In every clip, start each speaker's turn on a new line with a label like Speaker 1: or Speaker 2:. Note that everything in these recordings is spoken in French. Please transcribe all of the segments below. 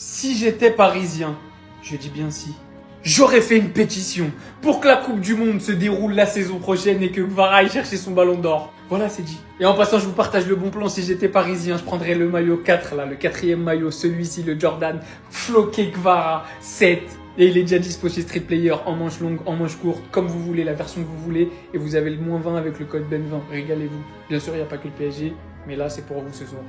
Speaker 1: Si j'étais parisien, je dis bien si, j'aurais fait une pétition pour que la Coupe du Monde se déroule la saison prochaine et que Kvara aille chercher son ballon d'or. Voilà, c'est dit. Et en passant, je vous partage le bon plan. Si j'étais parisien, je prendrais le maillot 4, là, le 4e maillot, celui-ci, le Jordan Floqué Kvara 7. Et il est déjà dispo chez Street Player en manche longue, en manche courte, comme vous voulez, la version que vous voulez. Et vous avez le moins 20 avec le code BEN20. Régalez-vous. Bien sûr, il n'y a pas que le PSG, mais là, c'est pour vous ce soir.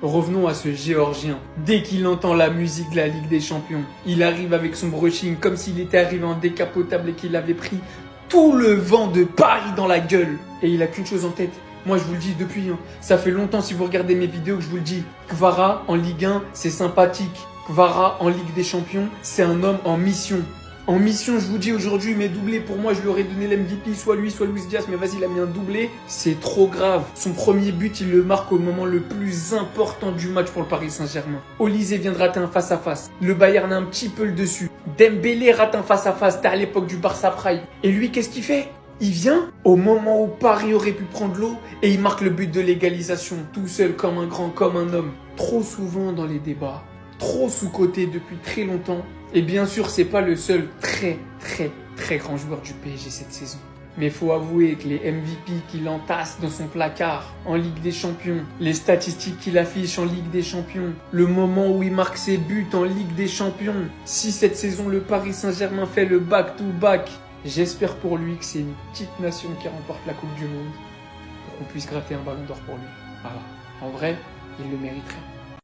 Speaker 1: Revenons à ce Géorgien. Dès qu'il entend la musique de la Ligue des Champions, il arrive avec son brushing comme s'il était arrivé en décapotable et qu'il avait pris tout le vent de Paris dans la gueule. Et il a qu'une chose en tête. Moi, je vous le dis depuis, ça fait longtemps si vous regardez mes vidéos que je vous le dis. Kvara en Ligue 1, c'est sympathique. Kvara en Ligue des Champions, c'est un homme en mission. En mission, je vous dis aujourd'hui, mais doublé, pour moi, je lui aurais donné l'MVP, soit lui, soit Luis Diaz, mais vas-y, il a mis un doublé. C'est trop grave. Son premier but, il le marque au moment le plus important du match pour le Paris Saint-Germain. Olise vient de rater un face-à-face. Le Bayern a un petit peu le dessus. Dembélé rate un face-à-face. C'était à l'époque du Barça Prime. Et lui, qu'est-ce qu'il fait? Il vient au moment où Paris aurait pu prendre l'eau et il marque le but de l'égalisation, tout seul comme un grand, comme un homme. Trop souvent dans les débats, trop sous-coté depuis très longtemps. Et bien sûr, c'est pas le seul très grand joueur du PSG cette saison. Mais faut avouer que les MVP qu'il entasse dans son placard en Ligue des Champions, les statistiques qu'il affiche en Ligue des Champions, le moment où il marque ses buts en Ligue des Champions, si cette saison le Paris Saint-Germain fait le back-to-back, j'espère pour lui que c'est une petite nation qui remporte la Coupe du Monde pour qu'on puisse gratter un ballon d'or pour lui. Voilà. En vrai, il le mériterait.